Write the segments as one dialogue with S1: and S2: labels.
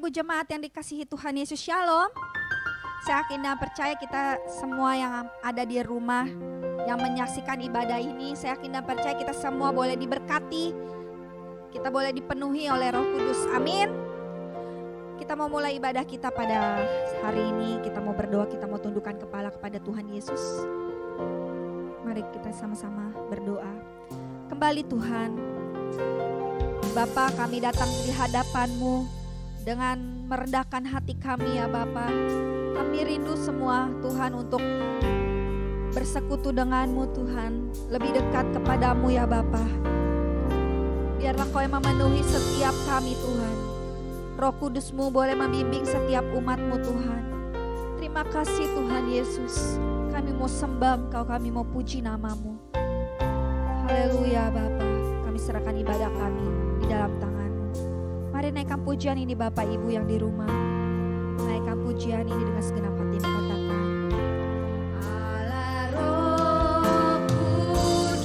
S1: Ibu jemaat yang dikasihi Tuhan Yesus, Shalom. Saya yakin dan percaya kita semua yang ada di rumah, yang menyaksikan ibadah ini, saya yakin dan percaya kita semua boleh diberkati, kita boleh dipenuhi oleh Roh Kudus, amin. Kita mau mulai ibadah kita pada hari ini, kita mau berdoa, kita mau tundukkan kepala kepada Tuhan Yesus. Mari kita sama-sama berdoa. Kembali Tuhan, Bapa, kami datang di hadapan-Mu dengan merendahkan hati kami ya Bapa. Kami rindu semua Tuhan untuk bersekutu dengan-Mu Tuhan, lebih dekat kepadamu ya Bapa. Biarlah Kau yang memenuhi setiap kami Tuhan. Roh Kudus-Mu boleh membimbing setiap umat-Mu Tuhan. Terima kasih Tuhan Yesus. Kami mau sembah Engkau, kami mau puji nama-Mu. Haleluya Bapa. Kami serahkan ibadah kami di dalam tangan-Mu. Mari naikkan pujian ini Bapak Ibu yang di rumah. Naikkan pujian ini dengan segenap hati katakan. Allah Roh Kudus,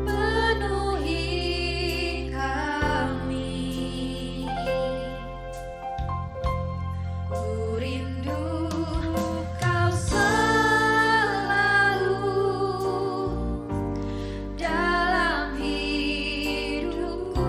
S1: penuhi kami. Ku rindu Kau selalu dalam hidupku.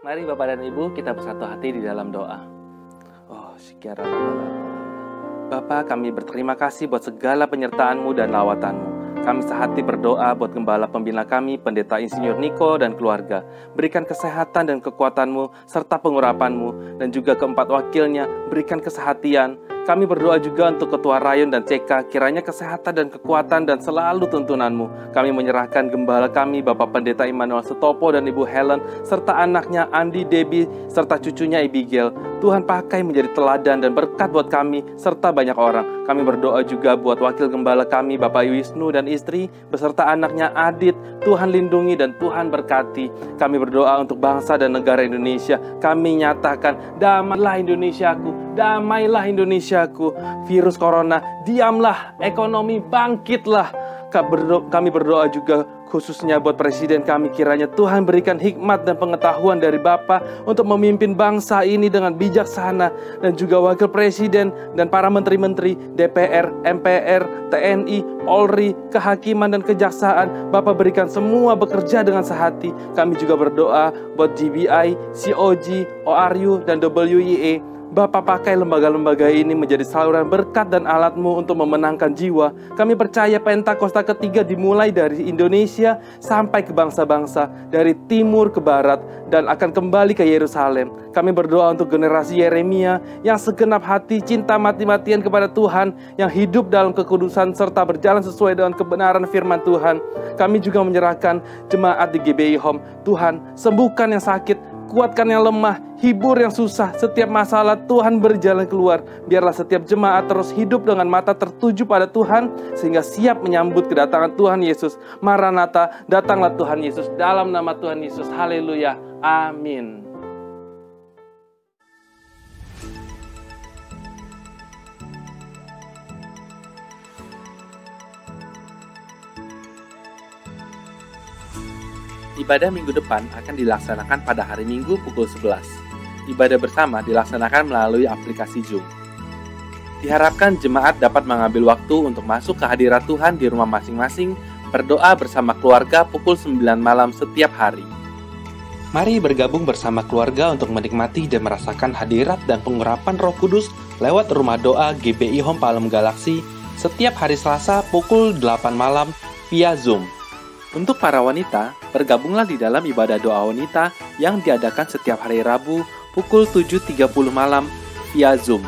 S2: Mari Bapak dan Ibu kita bersatu hati di dalam doa. Bapak, kami berterima kasih buat segala penyertaan-Mu dan lawatan-Mu. Kami sehati berdoa buat gembala pembina kami, Pendeta Insinyur Niko dan keluarga. Berikan kesehatan dan kekuatan-Mu serta pengurapan-Mu, dan juga keempat wakilnya berikan kesehatian. Kami berdoa juga untuk Ketua Rayon dan CK, kiranya kesehatan dan kekuatan dan selalu tuntunan-Mu. Kami menyerahkan gembala kami, Bapak Pendeta Immanuel Setopo dan Ibu Helen, serta anaknya Andi, Debbie, serta cucunya Abigail. Tuhan pakai menjadi teladan dan berkat buat kami, serta banyak orang. Kami berdoa juga buat wakil gembala kami, Bapak Wisnu dan istri, beserta anaknya Adit. Tuhan lindungi dan Tuhan berkati. Kami berdoa untuk bangsa dan negara Indonesia. Kami nyatakan, damailah Indonesiaku, damailah Indonesiaku. Virus corona, diamlah, ekonomi bangkitlah. Kami berdoa juga khususnya buat presiden kami, kiranya Tuhan berikan hikmat dan pengetahuan dari Bapa untuk memimpin bangsa ini dengan bijaksana, dan juga wakil presiden dan para menteri-menteri, DPR, MPR, TNI, Polri, kehakiman dan kejaksaan. Bapa berikan semua bekerja dengan sehati. Kami juga berdoa buat GBI, COG, ORU, dan WIA. Bapa pakai lembaga-lembaga ini menjadi saluran berkat dan alat-Mu untuk memenangkan jiwa. Kami percaya Pentakosta ketiga dimulai dari Indonesia sampai ke bangsa-bangsa, dari timur ke barat, dan akan kembali ke Yerusalem. Kami berdoa untuk generasi Yeremia yang segenap hati cinta mati-matian kepada Tuhan, yang hidup dalam kekudusan serta berjalan sesuai dengan kebenaran firman Tuhan. Kami juga menyerahkan jemaat di GBI Home. Tuhan, sembuhkan yang sakit, kuatkan yang lemah, hibur yang susah. Setiap masalah Tuhan beri jalan keluar. Biarlah setiap jemaat terus hidup dengan mata tertuju pada Tuhan, sehingga siap menyambut kedatangan Tuhan Yesus. Maranatha, datanglah Tuhan Yesus. Dalam nama Tuhan Yesus, haleluya, amin. Ibadah minggu depan akan dilaksanakan pada hari Minggu pukul 11. Ibadah bersama dilaksanakan melalui aplikasi Zoom. Diharapkan jemaat dapat mengambil waktu untuk masuk ke hadirat Tuhan di rumah masing-masing, berdoa bersama keluarga pukul 9 malam setiap hari. Mari bergabung bersama keluarga untuk menikmati dan merasakan hadirat dan pengurapan Roh Kudus lewat rumah doa GBI Home Palem Galaksi setiap hari Selasa pukul 8 malam via Zoom. Untuk para wanita, bergabunglah di dalam ibadah doa wanita yang diadakan setiap hari Rabu pukul 7.30 malam via Zoom.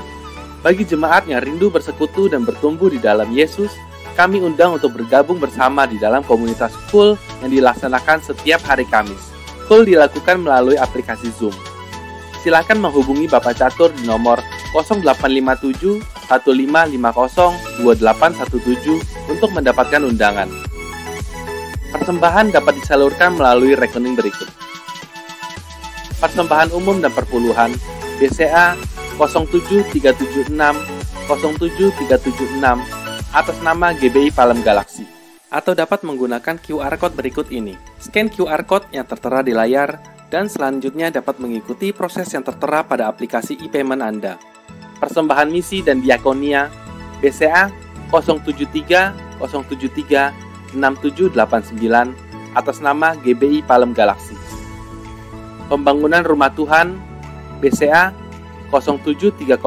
S2: Bagi jemaat yang rindu bersekutu dan bertumbuh di dalam Yesus, kami undang untuk bergabung bersama di dalam komunitas Cool yang dilaksanakan setiap hari Kamis. Cool dilakukan melalui aplikasi Zoom. Silakan menghubungi Bapak Catur di nomor 0857 1550 2817 untuk mendapatkan undangan. Persembahan dapat disalurkan melalui rekening berikut. Persembahan umum dan perpuluhan BCA 07376 07376 atas nama GBI Palem Galaksi. Atau dapat menggunakan QR Code berikut ini. Scan QR Code yang tertera di layar dan selanjutnya dapat mengikuti proses yang tertera pada aplikasi e-payment Anda. Persembahan misi dan diakonia BCA 073 073 6789 atas nama GBI Palem Galaksi. Pembangunan Rumah Tuhan BCA 07305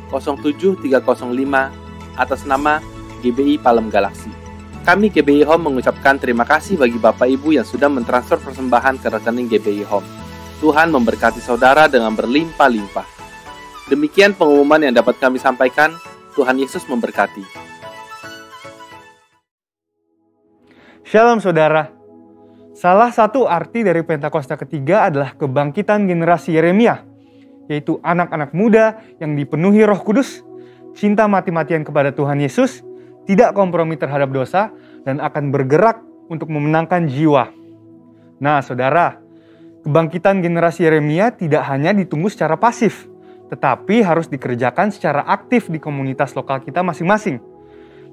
S2: 07305 atas nama GBI Palem Galaksi. Kami GBI Home mengucapkan terima kasih bagi Bapak Ibu yang sudah mentransfer persembahan ke rekening GBI Home. Tuhan memberkati saudara dengan berlimpah-limpah. Demikian pengumuman yang dapat kami sampaikan. Tuhan Yesus memberkati.
S3: Shalom saudara. Salah satu arti dari Pentakosta ketiga adalah kebangkitan generasi Yeremia, yaitu anak-anak muda yang dipenuhi Roh Kudus, cinta mati-matian kepada Tuhan Yesus, tidak kompromi terhadap dosa, dan akan bergerak untuk memenangkan jiwa. Nah saudara, kebangkitan generasi Yeremia tidak hanya ditunggu secara pasif, tetapi harus dikerjakan secara aktif di komunitas lokal kita masing-masing.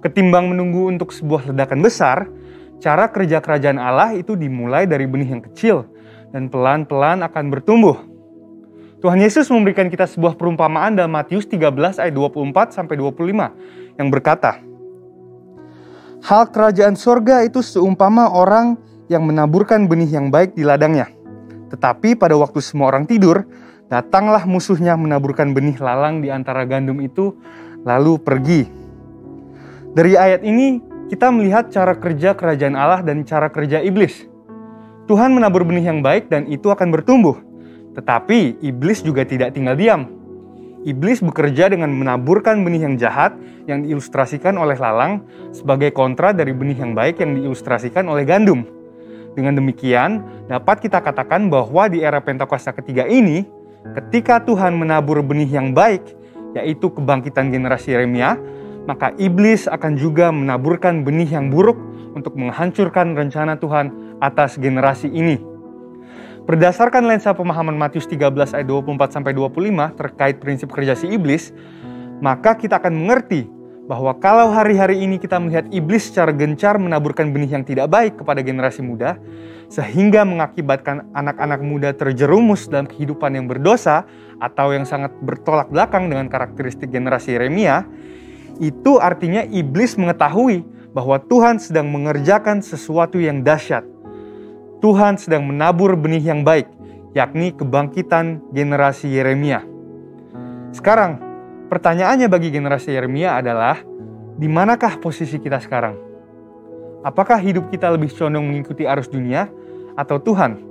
S3: Ketimbang menunggu untuk sebuah ledakan besar, cara kerja kerajaan Allah itu dimulai dari benih yang kecil dan pelan-pelan akan bertumbuh. Tuhan Yesus memberikan kita sebuah perumpamaan dalam Matius 13 ayat 24-25 yang berkata, "Hal kerajaan sorga itu seumpama orang yang menaburkan benih yang baik di ladangnya. Tetapi pada waktu semua orang tidur, datanglah musuhnya menaburkan benih lalang di antara gandum itu, lalu pergi. Dari ayat ini, kita melihat cara kerja kerajaan Allah dan cara kerja iblis. Tuhan menabur benih yang baik dan itu akan bertumbuh. Tetapi iblis juga tidak tinggal diam. Iblis bekerja dengan menaburkan benih yang jahat yang diilustrasikan oleh lalang sebagai kontra dari benih yang baik yang diilustrasikan oleh gandum. Dengan demikian, dapat kita katakan bahwa di era Pentakosta ketiga ini, ketika Tuhan menabur benih yang baik, yaitu kebangkitan generasi Yeremia, maka iblis akan juga menaburkan benih yang buruk untuk menghancurkan rencana Tuhan atas generasi ini. Berdasarkan lensa pemahaman Matius 13 ayat 24-25 terkait prinsip kerja si iblis, maka kita akan mengerti bahwa kalau hari-hari ini kita melihat iblis secara gencar menaburkan benih yang tidak baik kepada generasi muda, sehingga mengakibatkan anak-anak muda terjerumus dalam kehidupan yang berdosa atau yang sangat bertolak belakang dengan karakteristik generasi Yeremia, itu artinya iblis mengetahui bahwa Tuhan sedang mengerjakan sesuatu yang dahsyat. Tuhan sedang menabur benih yang baik, yakni kebangkitan generasi Yeremia. Sekarang, pertanyaannya bagi generasi Yeremia adalah, di manakah posisi kita sekarang? Apakah hidup kita lebih condong mengikuti arus dunia atau Tuhan?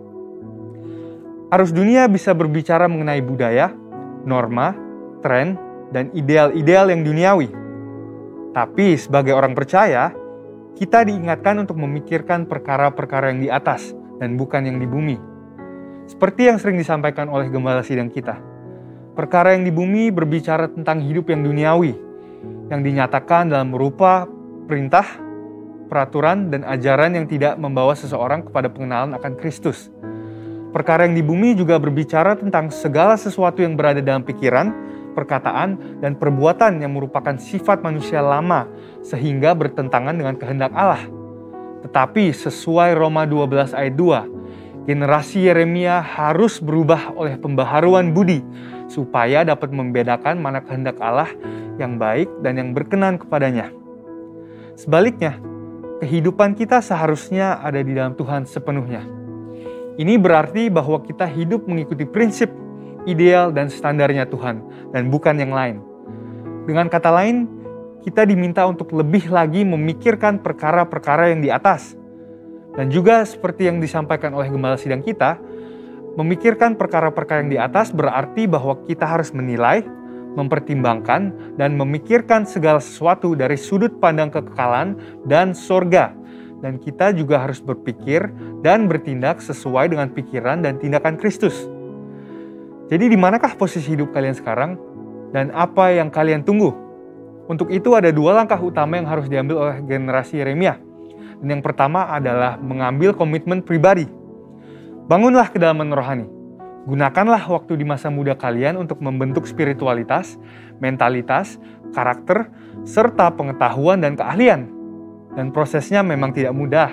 S3: Arus dunia bisa berbicara mengenai budaya, norma, tren, dan ideal-ideal yang duniawi. Tapi sebagai orang percaya, kita diingatkan untuk memikirkan perkara-perkara yang di atas dan bukan yang di bumi. Seperti yang sering disampaikan oleh gembala sidang kita. Perkara yang di bumi berbicara tentang hidup yang duniawi, yang dinyatakan dalam rupa perintah, peraturan, dan ajaran yang tidak membawa seseorang kepada pengenalan akan Kristus. Perkara yang di bumi juga berbicara tentang segala sesuatu yang berada dalam pikiran, perkataan, dan perbuatan yang merupakan sifat manusia lama sehingga bertentangan dengan kehendak Allah. Tetapi sesuai Roma 12 ayat 2, generasi Yeremia harus berubah oleh pembaharuan budi supaya dapat membedakan mana kehendak Allah yang baik dan yang berkenan kepadanya. Sebaliknya, kehidupan kita seharusnya ada di dalam Tuhan sepenuhnya. Ini berarti bahwa kita hidup mengikuti prinsip, ideal, dan standarnya Tuhan, dan bukan yang lain. Dengan kata lain, kita diminta untuk lebih lagi memikirkan perkara-perkara yang di atas. Dan juga seperti yang disampaikan oleh gembala sidang kita, memikirkan perkara-perkara yang di atas berarti bahwa kita harus menilai, mempertimbangkan, dan memikirkan segala sesuatu dari sudut pandang kekekalan dan sorga. Dan kita juga harus berpikir dan bertindak sesuai dengan pikiran dan tindakan Kristus. Jadi di manakah posisi hidup kalian sekarang dan apa yang kalian tunggu? Untuk itu ada dua langkah utama yang harus diambil oleh generasi Yeremia. Dan yang pertama adalah mengambil komitmen pribadi. Bangunlah kedalaman rohani. Gunakanlah waktu di masa muda kalian untuk membentuk spiritualitas, mentalitas, karakter, serta pengetahuan dan keahlian. Dan prosesnya memang tidak mudah,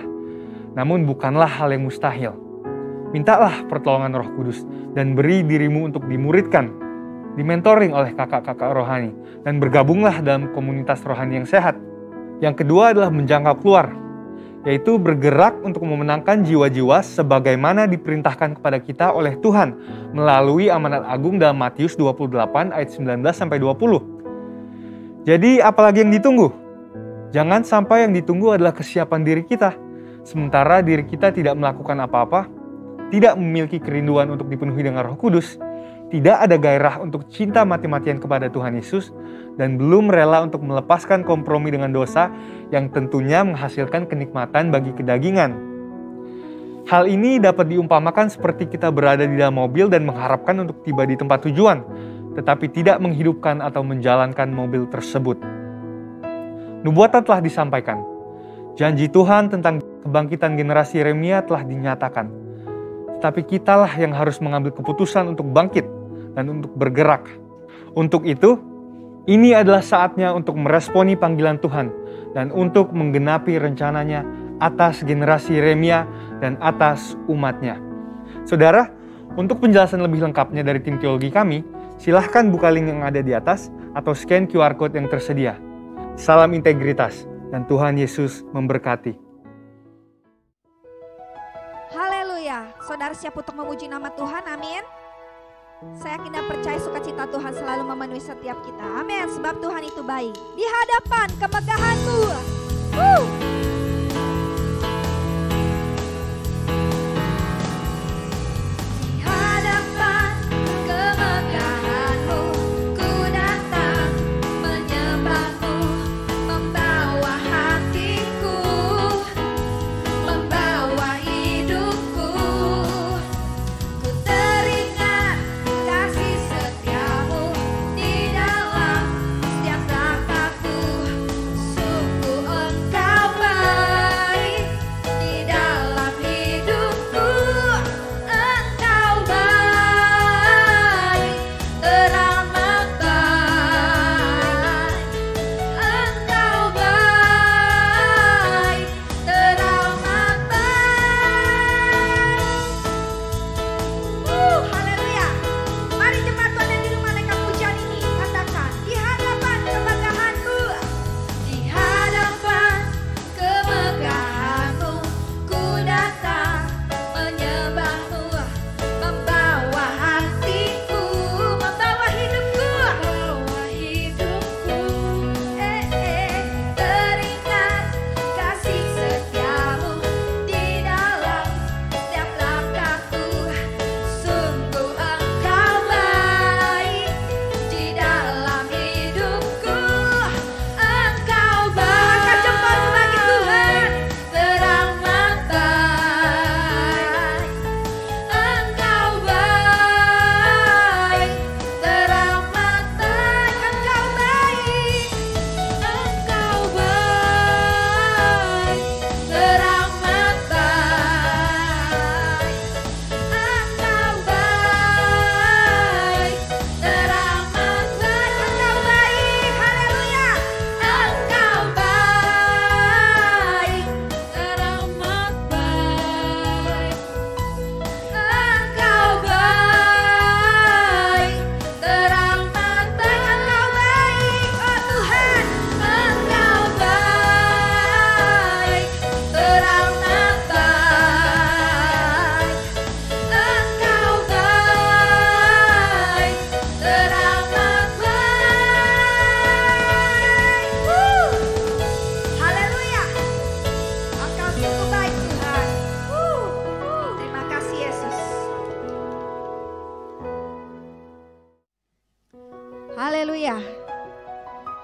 S3: namun bukanlah hal yang mustahil. Mintalah pertolongan Roh Kudus dan beri dirimu untuk dimuridkan, dimentoring oleh kakak-kakak rohani, dan bergabunglah dalam komunitas rohani yang sehat. Yang kedua adalah menjangkau keluar, yaitu bergerak untuk memenangkan jiwa-jiwa sebagaimana diperintahkan kepada kita oleh Tuhan melalui amanat agung dalam Matius 28 ayat 19-20. Jadi apalagi yang ditunggu? Jangan sampai yang ditunggu adalah kesiapan diri kita, sementara diri kita tidak melakukan apa-apa, tidak memiliki kerinduan untuk dipenuhi dengan Roh Kudus, tidak ada gairah untuk cinta mati-matian kepada Tuhan Yesus, dan belum rela untuk melepaskan kompromi dengan dosa yang tentunya menghasilkan kenikmatan bagi kedagingan. Hal ini dapat diumpamakan seperti kita berada di dalam mobil dan mengharapkan untuk tiba di tempat tujuan, tetapi tidak menghidupkan atau menjalankan mobil tersebut. Nubuatan telah disampaikan. Janji Tuhan tentang kebangkitan generasi Yeremia telah dinyatakan. Tetapi kitalah yang harus mengambil keputusan untuk bangkit dan untuk bergerak. Untuk itu, ini adalah saatnya untuk meresponi panggilan Tuhan dan untuk menggenapi rencananya atas generasi Yeremia dan atas umatnya. Saudara, untuk penjelasan lebih lengkapnya dari tim teologi kami, silahkan buka link yang ada di atas atau scan QR Code yang tersedia. Salam integritas dan Tuhan Yesus memberkati.
S1: Haleluya. Saudara siap untuk memuji nama Tuhan, amin. Saya yakin dan percaya sukacita Tuhan selalu memenuhi setiap kita, amin. Sebab Tuhan itu baik. Di hadapan kemegahan-Mu, haleluya.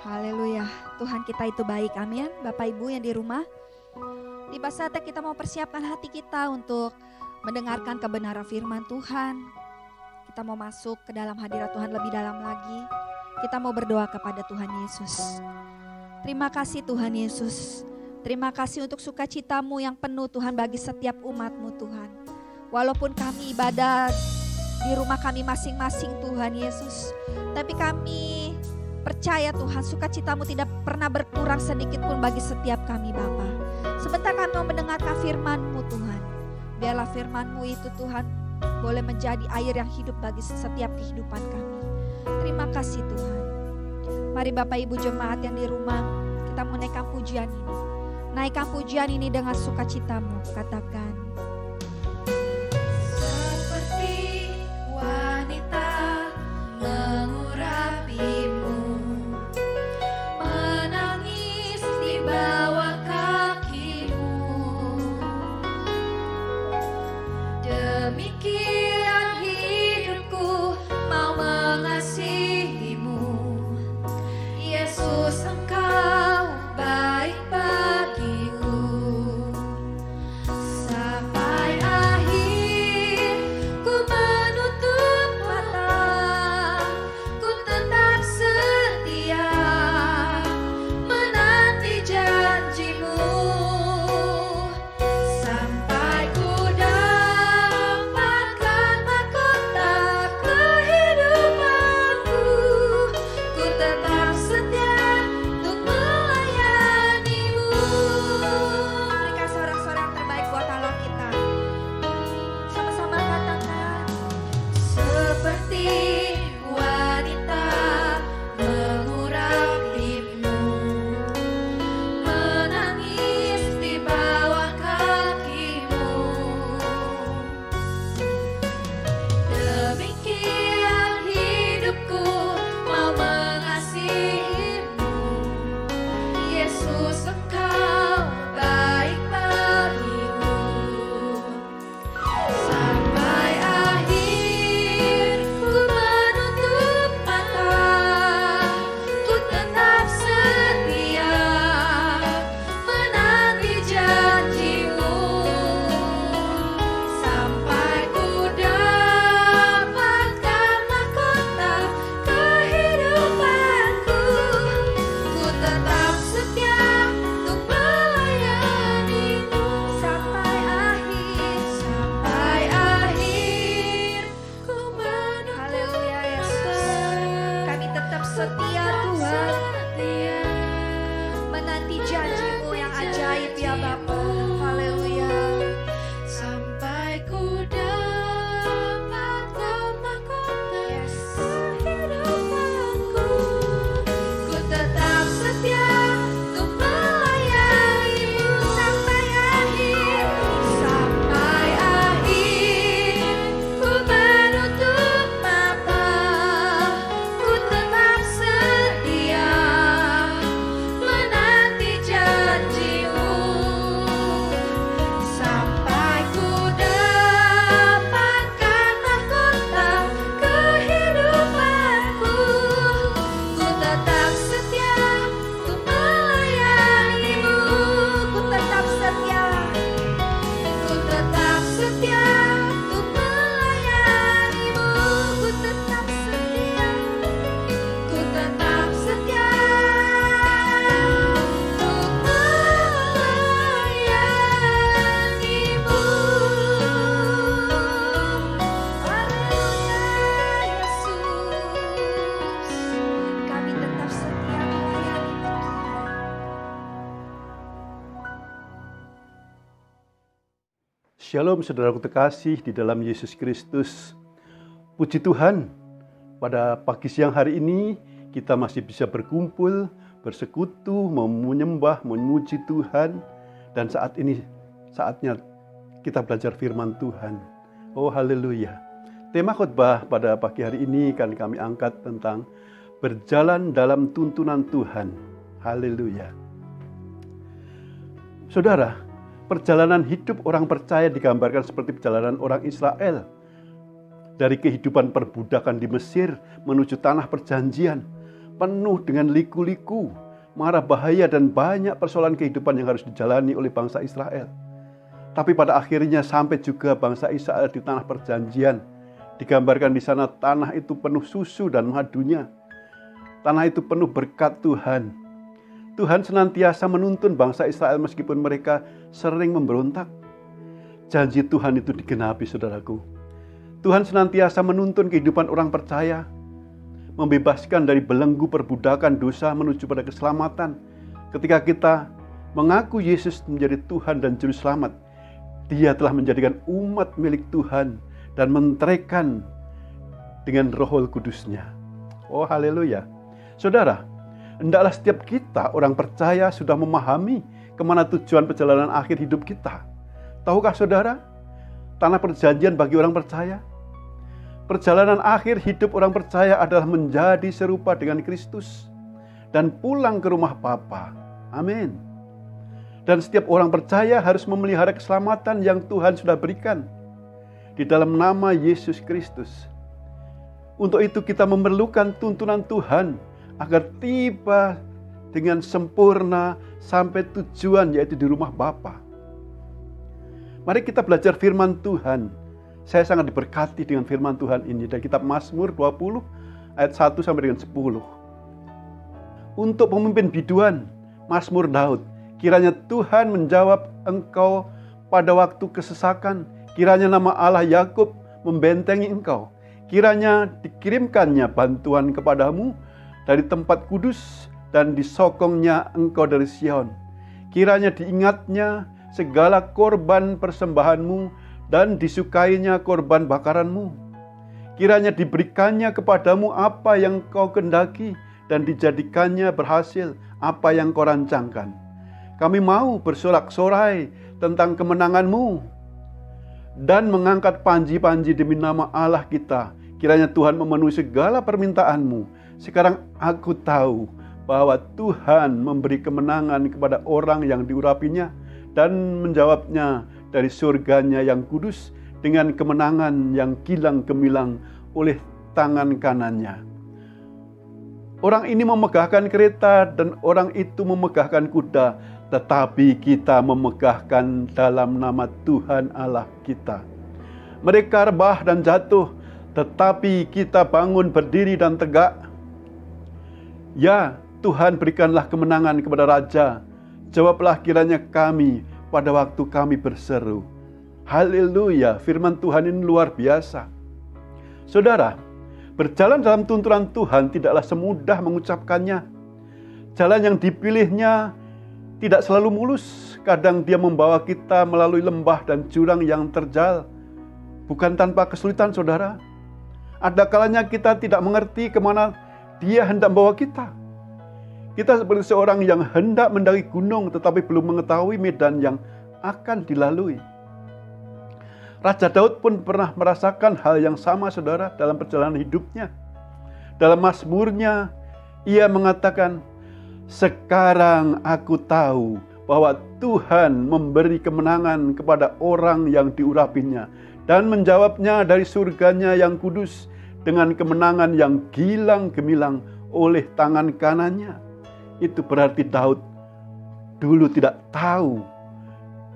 S1: Haleluya. Tuhan kita itu baik, amin. Bapak Ibu yang di rumah, tiba saatnya kita mau persiapkan hati kita untuk mendengarkan kebenaran firman Tuhan. Kita mau masuk ke dalam hadirat Tuhan lebih dalam lagi. Kita mau berdoa kepada Tuhan Yesus. Terima kasih Tuhan Yesus. Terima kasih untuk sukacita-Mu yang penuh Tuhan bagi setiap umat-Mu Tuhan. Walaupun kami ibadah di rumah kami masing-masing Tuhan Yesus, tapi kami percaya Tuhan sukacita-Mu tidak pernah berkurang sedikit pun bagi setiap kami Bapa. Sebentar kami mau mendengarkan firman-Mu Tuhan. Biarlah firman-Mu itu Tuhan boleh menjadi air yang hidup bagi setiap kehidupan kami. Terima kasih Tuhan. Mari Bapak Ibu jemaat yang di rumah, kita menaikkan pujian ini. Naikkan pujian ini dengan sukacita-Mu. Katakan,
S4: seperti wanita mengurapimu, menangis di bawah kakimu. Demikian hidupku mau mengasihimu, Yesus Engkau baik bagiku. Sampai akhir ku menutup mata, ku tetap setia menanti janji-Mu. Sampai ku dapat
S1: Haleluya Bapa, haleluya.
S4: Sampai ku dapat kemahkota kehidupanku, ku tetap setia untuk melayani-Mu sampai akhir. Sampai akhir ku menutup mata, ku tetap setia menanti janji-Mu. Sampai ku dapatkan mahkota kehidupanku, ku tetap setia untuk melayani-Mu.
S1: Ku tetap setia.
S4: Ku tetap setia untuk melayani-Mu. Ku tetap setia. Ku tetap setia untuk melayani-Mu.
S1: Haleluya Yesus. Kami tetap setia melayani-Mu Tuhan.
S5: Shalom saudaraku terkasih di dalam Yesus Kristus. Puji Tuhan, pada pagi siang hari ini kita masih bisa berkumpul, bersekutu, menyembah, memuji Tuhan. Dan saat ini saatnya kita belajar firman Tuhan. Oh haleluya. Tema khotbah pada pagi hari ini akan kami angkat tentang berjalan dalam tuntunan Tuhan. Haleluya. Saudara, perjalanan hidup orang percaya digambarkan seperti perjalanan orang Israel. Dari kehidupan perbudakan di Mesir menuju tanah perjanjian. Penuh dengan liku-liku, mara bahaya dan banyak persoalan kehidupan yang harus dijalani oleh bangsa Israel. Tapi pada akhirnya sampai juga bangsa Israel di tanah perjanjian. Digambarkan di sana tanah itu penuh susu dan madunya. Tanah itu penuh berkat Tuhan. Tuhan senantiasa menuntun bangsa Israel meskipun mereka sering memberontak. Janji Tuhan itu digenapi, saudaraku. Tuhan senantiasa menuntun kehidupan orang percaya, membebaskan dari belenggu perbudakan dosa menuju pada keselamatan. Ketika kita mengaku Yesus menjadi Tuhan dan Juru Selamat, Dia telah menjadikan umat milik Tuhan dan menteraikan dengan Roh Kudus-Nya. Oh haleluya. Saudara, hendaklah setiap kita orang percaya sudah memahami kemana tujuan perjalanan akhir hidup kita. Tahukah saudara, tanah perjanjian bagi orang percaya? Perjalanan akhir hidup orang percaya adalah menjadi serupa dengan Kristus dan pulang ke rumah Bapa. Amin. Dan setiap orang percaya harus memelihara keselamatan yang Tuhan sudah berikan di dalam nama Yesus Kristus. Untuk itu kita memerlukan tuntunan Tuhan agar tiba dengan sempurna sampai tujuan, yaitu di rumah Bapa. Mari kita belajar firman Tuhan. Saya sangat diberkati dengan firman Tuhan ini dari kitab Mazmur 20 ayat 1 sampai dengan 10. Untuk pemimpin biduan, Mazmur Daud, kiranya Tuhan menjawab engkau pada waktu kesesakan, kiranya nama Allah Yakub membentengi engkau, kiranya dikirimkannya bantuan kepadamu dari tempat kudus dan disokongnya engkau dari Sion. Kiranya diingatnya segala korban persembahanmu dan disukainya korban bakaranmu. Kiranya diberikannya kepadamu apa yang kau kendaki dan dijadikannya berhasil apa yang kau rancangkan. Kami mau bersorak-sorai tentang kemenanganmu dan mengangkat panji-panji demi nama Allah kita. Kiranya Tuhan memenuhi segala permintaanmu. Sekarang aku tahu bahwa Tuhan memberi kemenangan kepada orang yang diurapinya dan menjawabnya dari surganya yang kudus dengan kemenangan yang kilang gemilang oleh tangan kanannya. Orang ini memegahkan kereta dan orang itu memegahkan kuda, tetapi kita memegahkan dalam nama Tuhan Allah kita. Mereka rebah dan jatuh, tetapi kita bangun berdiri dan tegak. Ya, Tuhan berikanlah kemenangan kepada Raja. Jawablah kiranya kami pada waktu kami berseru. Haleluya, firman Tuhan ini luar biasa. Saudara, berjalan dalam tuntunan Tuhan tidaklah semudah mengucapkannya. Jalan yang dipilihnya tidak selalu mulus. Kadang dia membawa kita melalui lembah dan jurang yang terjal. Bukan tanpa kesulitan, saudara. Ada kalanya kita tidak mengerti kemana dia hendak membawa kita. Kita seperti seorang yang hendak mendaki gunung tetapi belum mengetahui medan yang akan dilalui. Raja Daud pun pernah merasakan hal yang sama, saudara, dalam perjalanan hidupnya. Dalam Mazmurnya, ia mengatakan, "Sekarang aku tahu bahwa Tuhan memberi kemenangan kepada orang yang diurapinya dan menjawabnya dari surganya yang kudus dengan kemenangan yang gilang gemilang oleh tangan kanannya." Itu berarti Daud dulu tidak tahu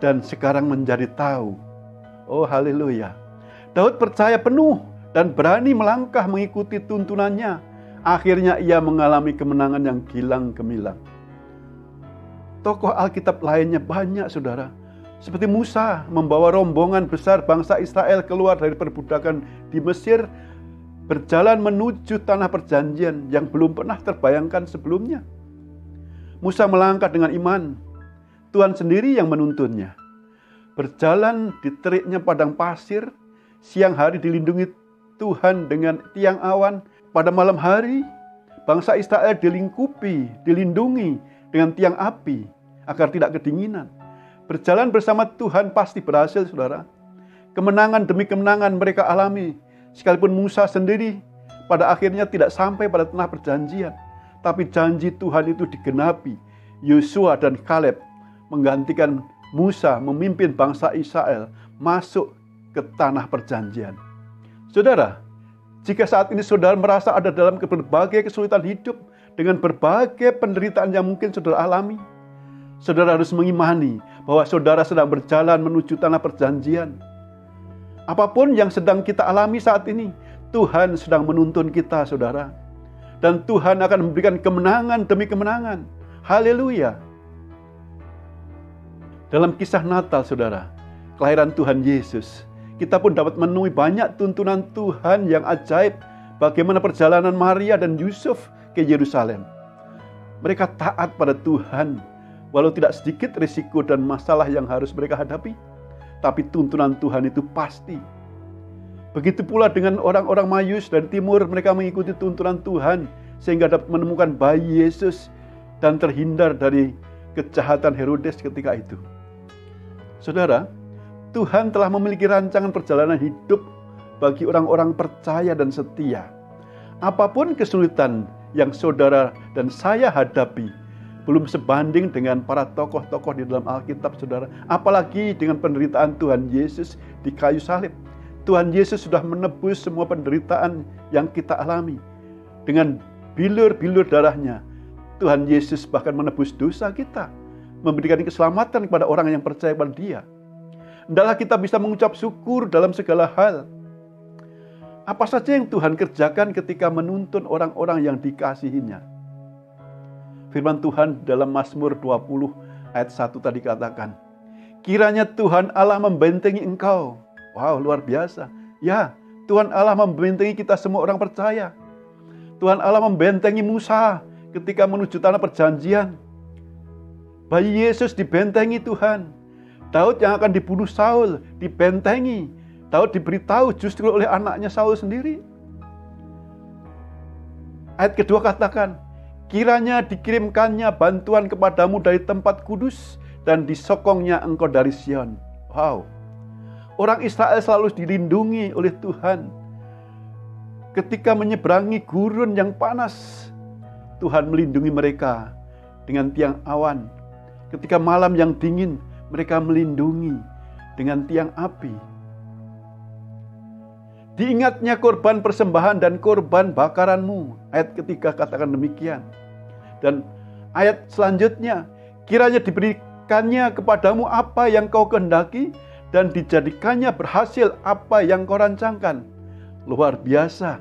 S5: dan sekarang menjadi tahu. Oh, haleluya. Daud percaya penuh dan berani melangkah mengikuti tuntunannya. Akhirnya ia mengalami kemenangan yang gilang gemilang. Tokoh Alkitab lainnya banyak, saudara. Seperti Musa membawa rombongan besar bangsa Israel keluar dari perbudakan di Mesir, berjalan menuju tanah perjanjian yang belum pernah terbayangkan sebelumnya. Musa melangkah dengan iman. Tuhan sendiri yang menuntunnya. Berjalan di teriknya padang pasir, siang hari dilindungi Tuhan dengan tiang awan. Pada malam hari, bangsa Israel dilindungi dengan tiang api agar tidak kedinginan. Berjalan bersama Tuhan pasti berhasil, saudara. Kemenangan demi kemenangan mereka alami. Sekalipun Musa sendiri pada akhirnya tidak sampai pada tanah perjanjian. Tapi janji Tuhan itu digenapi. Yosua dan Kaleb menggantikan Musa memimpin bangsa Israel masuk ke tanah perjanjian. Saudara, jika saat ini saudara merasa ada dalam berbagai kesulitan hidup dengan berbagai penderitaan yang mungkin saudara alami, saudara harus mengimani bahwa saudara sedang berjalan menuju tanah perjanjian. Apapun yang sedang kita alami saat ini, Tuhan sedang menuntun kita, saudara. Dan Tuhan akan memberikan kemenangan demi kemenangan. Haleluya. Dalam kisah Natal, saudara, kelahiran Tuhan Yesus, kita pun dapat menemui banyak tuntunan Tuhan yang ajaib. Bagaimana perjalanan Maria dan Yusuf ke Yerusalem. Mereka taat pada Tuhan, walau tidak sedikit risiko dan masalah yang harus mereka hadapi. Tapi tuntunan Tuhan itu pasti. Begitu pula dengan orang-orang Mayus dari timur, mereka mengikuti tuntunan Tuhan sehingga dapat menemukan bayi Yesus dan terhindar dari kejahatan Herodes ketika itu. Saudara, Tuhan telah memiliki rancangan perjalanan hidup bagi orang-orang percaya dan setia. Apapun kesulitan yang saudara dan saya hadapi, belum sebanding dengan para tokoh-tokoh di dalam Alkitab, saudara. Apalagi dengan penderitaan Tuhan Yesus di kayu salib. Tuhan Yesus sudah menebus semua penderitaan yang kita alami. Dengan bilur-bilur darahnya, Tuhan Yesus bahkan menebus dosa kita. Memberikan keselamatan kepada orang yang percaya pada Dia. Hendaklah kita bisa mengucap syukur dalam segala hal. Apa saja yang Tuhan kerjakan ketika menuntun orang-orang yang dikasihinya. Firman Tuhan dalam Mazmur 20 ayat 1 tadi katakan, "Kiranya Tuhan Allah membentengi engkau." Wow, luar biasa. Ya, Tuhan Allah membentengi kita semua orang percaya. Tuhan Allah membentengi Musa ketika menuju tanah perjanjian. Bayi Yesus dibentengi Tuhan. Daud yang akan dibunuh Saul dibentengi. Daud diberitahu justru oleh anaknya Saul sendiri. Ayat kedua katakan, "Kiranya dikirimkannya bantuan kepadamu dari tempat kudus dan disokongnya engkau dari Sion." Wow. Orang Israel selalu dilindungi oleh Tuhan. Ketika menyeberangi gurun yang panas, Tuhan melindungi mereka dengan tiang awan. Ketika malam yang dingin, mereka melindungi dengan tiang api. Diingatnya korban persembahan dan korban bakaranmu. Ayat ketiga katakan demikian. Dan ayat selanjutnya, "Kiranya diberikannya kepadamu apa yang kau kehendaki dan dijadikannya berhasil apa yang kau rancangkan." Luar biasa.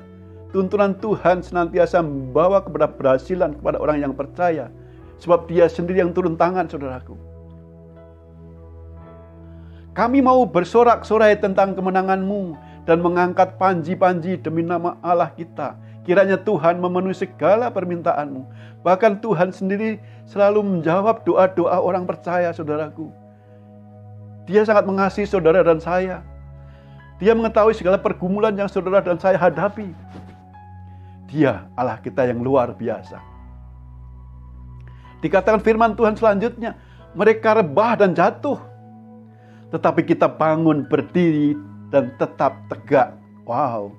S5: Tuntunan Tuhan senantiasa membawa kepada keberhasilan kepada orang yang percaya. Sebab Dia sendiri yang turun tangan, saudaraku. Kami mau bersorak-sorai tentang kemenangan-Mu dan mengangkat panji-panji demi nama Allah kita. Kiranya Tuhan memenuhi segala permintaanmu. Bahkan Tuhan sendiri selalu menjawab doa-doa orang percaya, saudaraku. Dia sangat mengasihi saudara dan saya. Dia mengetahui segala pergumulan yang saudara dan saya hadapi. Dia Allah kita yang luar biasa. Dikatakan firman Tuhan selanjutnya, mereka rebah dan jatuh, tetapi kita bangun berdiri dan tetap tegak. Wow.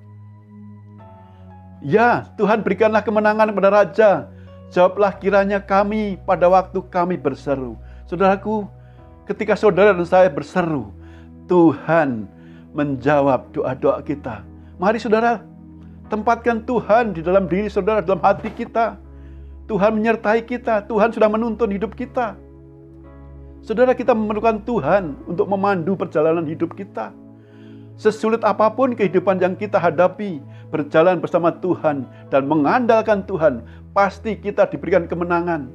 S5: Ya, Tuhan berikanlah kemenangan kepada Raja. Jawablah kiranya kami pada waktu kami berseru. Saudaraku, ketika saudara dan saya berseru, Tuhan menjawab doa-doa kita. Mari saudara, tempatkan Tuhan di dalam diri saudara, dalam hati kita. Tuhan menyertai kita, Tuhan sudah menuntun hidup kita. Saudara, kita memerlukan Tuhan untuk memandu perjalanan hidup kita. Sesulit apapun kehidupan yang kita hadapi, berjalan bersama Tuhan dan mengandalkan Tuhan, pasti kita diberikan kemenangan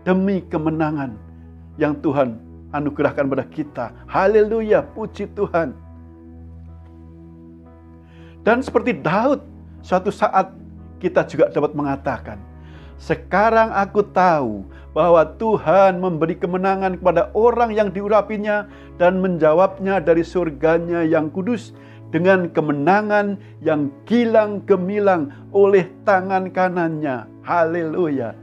S5: demi kemenangan yang Tuhan anugerahkan pada kita. Haleluya, puji Tuhan. Dan seperti Daud, suatu saat kita juga dapat mengatakan, sekarang aku tahu bahwa Tuhan memberi kemenangan kepada orang yang diurapinya dan menjawabnya dari surganya yang kudus dengan kemenangan yang gilang gemilang oleh tangan kanannya. Haleluya.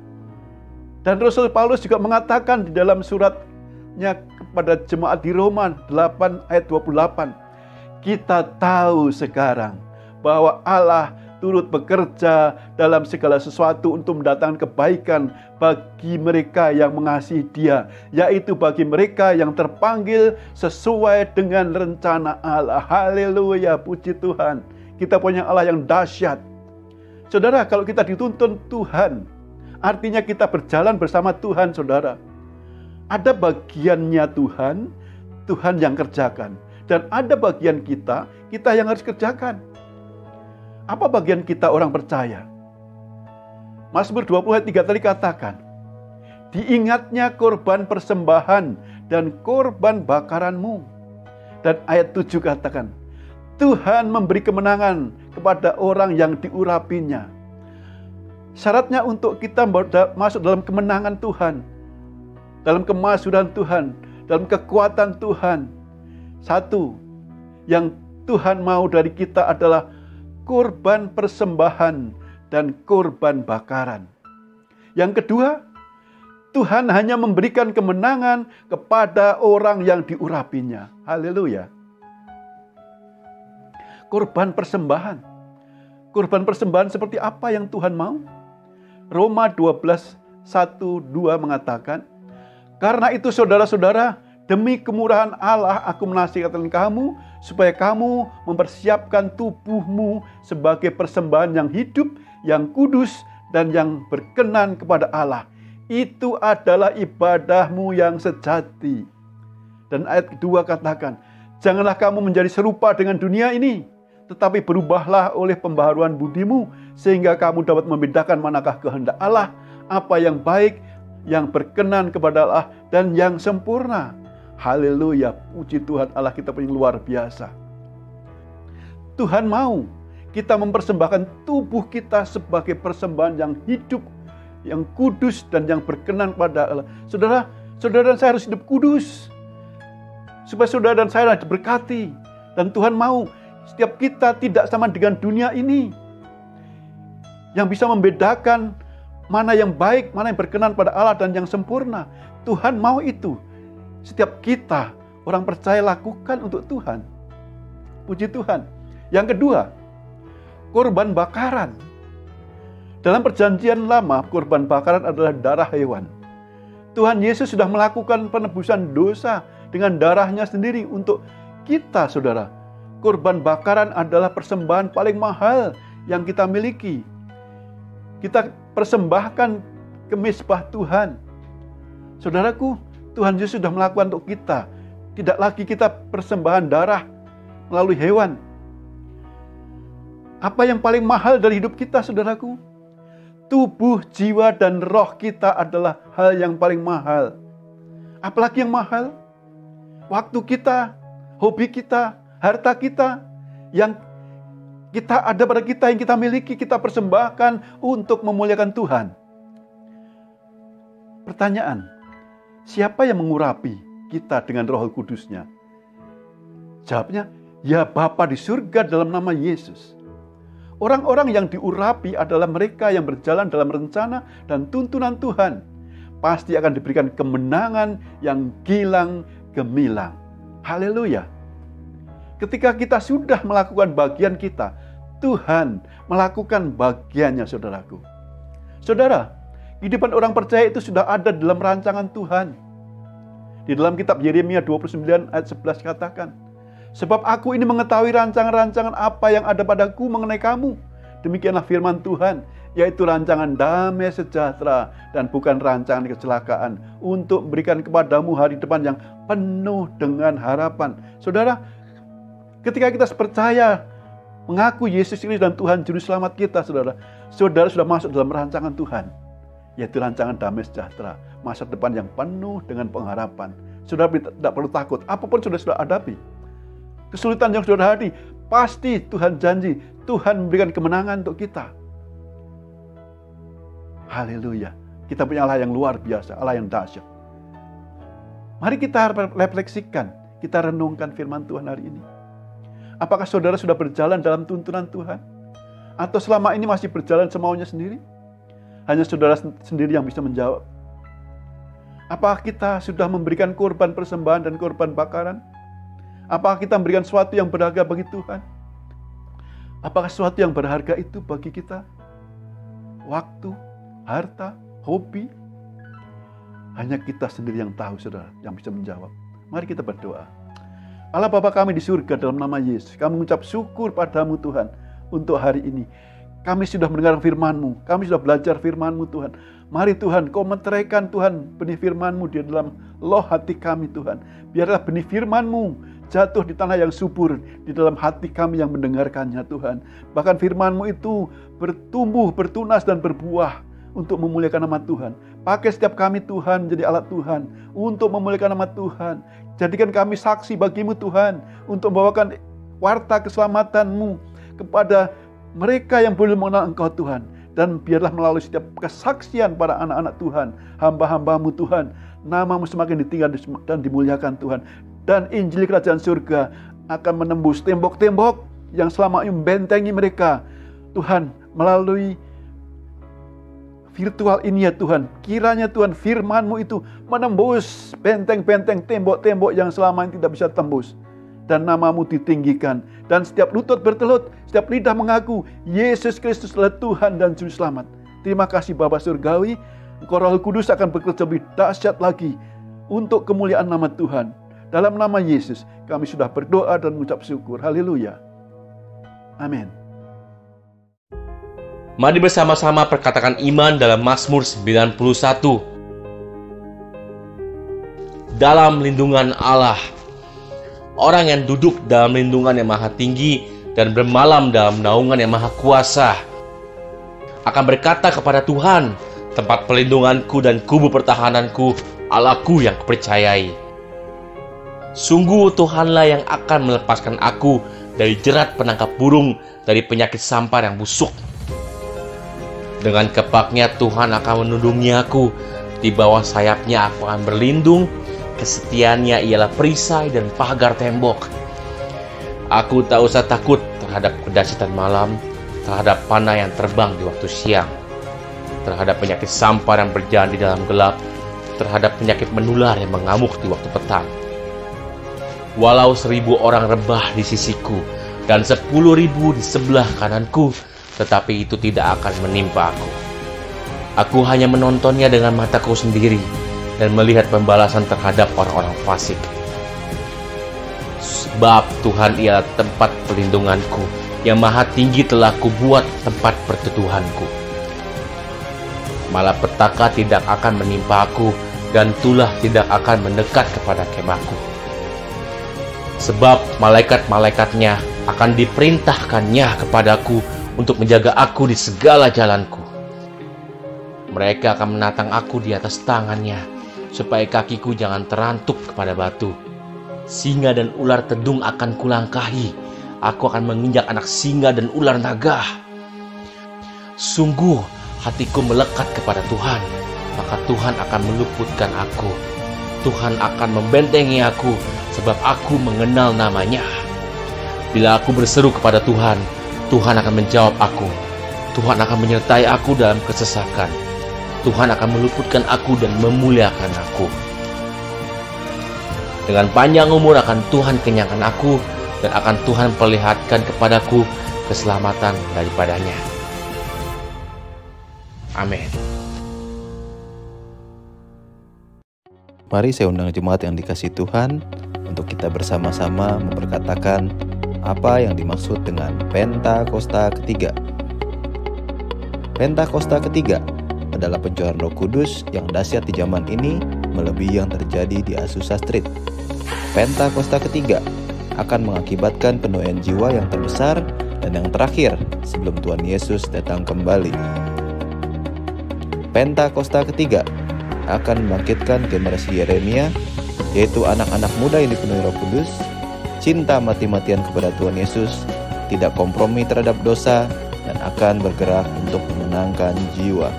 S5: Dan Rasul Paulus juga mengatakan di dalam suratnya kepada jemaat di Roma 8 ayat 28, kita tahu sekarang bahwa Allah turut bekerja dalam segala sesuatu untuk mendatangkan kebaikan bagi mereka yang mengasihi Dia, yaitu bagi mereka yang terpanggil sesuai dengan rencana Allah. Haleluya, puji Tuhan. Kita punya Allah yang dahsyat. Saudara, kalau kita dituntun Tuhan, artinya kita berjalan bersama Tuhan, saudara. Ada bagiannya Tuhan, Tuhan yang kerjakan. Dan ada bagian kita yang harus kerjakan. Apa bagian kita orang percaya? Mazmur 20 ayat 3 tadi katakan, diingatnya korban persembahan dan korban bakaranmu. Dan ayat 7 katakan, Tuhan memberi kemenangan kepada orang yang diurapinya. Syaratnya untuk kita masuk dalam kemenangan Tuhan, dalam kemasyhuran Tuhan, dalam kekuatan Tuhan. Satu, yang Tuhan mau dari kita adalah korban persembahan dan korban bakaran. Yang kedua, Tuhan hanya memberikan kemenangan kepada orang yang diurapinya. Haleluya. Korban persembahan. Korban persembahan seperti apa yang Tuhan mau? Roma 12, 1, 2 mengatakan, karena itu saudara-saudara, demi kemurahan Allah aku menasihatkan kamu supaya kamu mempersiapkan tubuhmu sebagai persembahan yang hidup, yang kudus, dan yang berkenan kepada Allah. Itu adalah ibadahmu yang sejati. Dan ayat kedua katakan, janganlah kamu menjadi serupa dengan dunia ini, tetapi berubahlah oleh pembaharuan budimu, sehingga kamu dapat membedakan manakah kehendak Allah, apa yang baik, yang berkenan kepada Allah, dan yang sempurna. Haleluya, puji Tuhan, Allah kita paling luar biasa. Tuhan mau kita mempersembahkan tubuh kita sebagai persembahan yang hidup, yang kudus, dan yang berkenan pada Allah. Saudara dan saya harus hidup kudus, supaya saudara dan saya diberkati. Dan Tuhan mau setiap kita tidak sama dengan dunia ini, yang bisa membedakan mana yang baik, mana yang berkenan pada Allah, dan yang sempurna. Tuhan mau itu. Setiap kita, orang percaya, lakukan untuk Tuhan. Puji Tuhan. Yang kedua, korban bakaran. Dalam perjanjian lama, korban bakaran adalah darah hewan. Tuhan Yesus sudah melakukan penebusan dosa dengan darahnya sendiri untuk kita, saudara. Korban bakaran adalah persembahan paling mahal yang kita miliki. Kita persembahkan ke mezbah Tuhan. Saudaraku, Tuhan Yesus sudah melakukan untuk kita. Tidak lagi kita persembahan darah melalui hewan. Apa yang paling mahal dari hidup kita, saudaraku? Tubuh, jiwa, dan roh kita adalah hal yang paling mahal. Apalagi yang mahal? Waktu kita, hobi kita, harta kita, yang Kita ada pada kita yang kita miliki, kita persembahkan untuk memuliakan Tuhan. Pertanyaan, siapa yang mengurapi kita dengan Roh Kudus-Nya? Jawabnya, ya Bapa di surga dalam nama Yesus. Orang-orang yang diurapi adalah mereka yang berjalan dalam rencana dan tuntunan Tuhan. Pasti akan diberikan kemenangan yang gilang gemilang. Haleluya. Ketika kita sudah melakukan bagian kita, Tuhan melakukan bagiannya, saudaraku. Saudara, kehidupan orang percaya itu sudah ada dalam rancangan Tuhan. Di dalam kitab Yeremia 29 ayat 11 katakan, sebab aku ini mengetahui rancangan-rancangan apa yang ada padaku mengenai kamu. Demikianlah firman Tuhan, yaitu rancangan damai sejahtera dan bukan rancangan kecelakaan, untuk memberikan kepadamu hari depan yang penuh dengan harapan. Saudara, ketika kita percaya mengaku Yesus Kristus dan Tuhan Juru Selamat kita, saudara sudah masuk dalam rancangan Tuhan, yaitu rancangan damai sejahtera, masa depan yang penuh dengan pengharapan. Saudara tidak perlu takut, apapun sudah hadapi, kesulitan yang sudah hadapi, pasti Tuhan janji, Tuhan memberikan kemenangan untuk kita. Haleluya, kita punya Allah yang luar biasa, Allah yang dahsyat. Mari kita refleksikan, kita renungkan firman Tuhan hari ini. Apakah saudara sudah berjalan dalam tuntunan Tuhan? Atau selama ini masih berjalan semaunya sendiri? Hanya saudara sendiri yang bisa menjawab. Apakah kita sudah memberikan korban persembahan dan korban bakaran? Apakah kita memberikan sesuatu yang berharga bagi Tuhan? Apakah sesuatu yang berharga itu bagi kita? Waktu, harta, hobi? Hanya kita sendiri yang tahu, saudara, yang bisa menjawab. Mari kita berdoa. Allah Bapa kami di surga dalam nama Yesus, kami mengucap syukur padamu Tuhan untuk hari ini. Kami sudah mendengar firman-Mu, kami sudah belajar firman-Mu Tuhan. Mari Tuhan, Kau meteraikan Tuhan benih firman-Mu di dalam loh hati kami Tuhan. Biarlah benih firman-Mu jatuh di tanah yang subur, di dalam hati kami yang mendengarkannya Tuhan. Bahkan firman-Mu itu bertumbuh, bertunas dan berbuah untuk memuliakan nama Tuhan. Pakai setiap kami Tuhan menjadi alat Tuhan untuk memuliakan nama Tuhan. Jadikan kami saksi bagimu Tuhan untuk membawakan warta keselamatan-Mu kepada mereka yang belum mengenal Engkau Tuhan. Dan biarlah melalui setiap kesaksian para anak-anak Tuhan, hamba-hamba-Mu Tuhan, nama-Mu semakin ditinggal dan dimuliakan Tuhan. Dan Injil Kerajaan Surga akan menembus tembok-tembok yang selama ini membentengi mereka. Tuhan, melalui virtual ini ya Tuhan, kiranya Tuhan firman-Mu itu menembus benteng-benteng, tembok-tembok yang selama ini tidak bisa tembus. Dan nama-Mu ditinggikan. Dan setiap lutut bertelut, setiap lidah mengaku, Yesus Kristus adalah Tuhan dan Juru Selamat. Terima kasih Bapa Surgawi, Engkau Roh Kudus akan bekerja lebih dahsyat lagi untuk kemuliaan nama Tuhan. Dalam nama Yesus, kami sudah berdoa dan mengucap syukur. Haleluya. Amin.
S6: Mari bersama-sama perkatakan iman dalam Mazmur 91. Dalam lindungan Allah. Orang yang duduk dalam lindungan yang maha tinggi dan bermalam dalam naungan yang maha kuasa akan berkata kepada Tuhan, tempat pelindunganku dan kubu pertahananku, Allahku yang kupercayai. Sungguh Tuhanlah yang akan melepaskan aku dari jerat penangkap burung, dari penyakit sampar yang busuk. Dengan kepaknya Tuhan akan menundungi aku, di bawah sayapnya aku akan berlindung. Kesetiaannya ialah perisai dan pagar tembok. Aku tak usah takut terhadap kedahsyatan malam, terhadap panah yang terbang di waktu siang, terhadap penyakit sampar yang berjalan di dalam gelap, terhadap penyakit menular yang mengamuk di waktu petang. Walau 1000 orang rebah di sisiku dan 10.000 di sebelah kananku, tetapi itu tidak akan menimpa aku. Aku hanya menontonnya dengan mataku sendiri dan melihat pembalasan terhadap orang-orang fasik. Sebab Tuhan ialah tempat perlindunganku, yang maha tinggi telah kubuat tempat perteduhanku. Malapetaka tidak akan menimpa aku, dan tulah tidak akan mendekat kepada kemahku. Sebab malaikat-malaikatnya akan diperintahkannya kepadaku untuk menjaga aku di segala jalanku. Mereka akan menatang aku di atas tangannya, supaya kakiku jangan terantuk kepada batu. Singa dan ular tedung akan kulangkahi, Aku akan menginjak anak singa dan ular naga. Sungguh hatiku melekat kepada Tuhan, maka Tuhan akan meluputkan aku. Tuhan akan membentengi aku, sebab aku mengenal namanya. Bila aku berseru kepada Tuhan, Tuhan akan menjawab aku. Tuhan akan menyertai aku dalam kesesakan. Tuhan akan meluputkan aku dan memuliakan aku. Dengan panjang umur akan Tuhan kenyangkan aku, dan akan Tuhan perlihatkan kepadaku keselamatan daripadanya. Amin.
S7: Mari saya undang jemaat yang dikasihi Tuhan untuk kita bersama-sama memperkatakan apa yang dimaksud dengan Pentakosta ketiga. Pentakosta ketiga adalah pencurahan Roh Kudus yang dahsyat di zaman ini melebihi yang terjadi di Azusa Street. Pentakosta ketiga akan mengakibatkan penuaian jiwa yang terbesar dan yang terakhir sebelum Tuhan Yesus datang kembali. Pentakosta ketiga akan membangkitkan generasi Yeremia, yaitu anak-anak muda yang dipenuhi Roh Kudus, cinta mati-matian kepada Tuhan Yesus, tidak kompromi terhadap dosa, dan akan bergerak untuk memenangkan jiwa.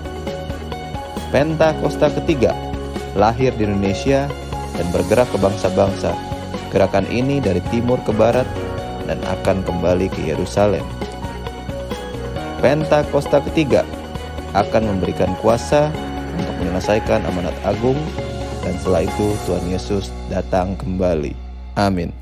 S7: Pentakosta ketiga lahir di Indonesia dan bergerak ke bangsa-bangsa. Gerakan ini dari timur ke barat dan akan kembali ke Yerusalem. Pentakosta ketiga akan memberikan kuasa untuk menyelesaikan amanat agung, dan setelah itu Tuhan Yesus datang kembali. Amin.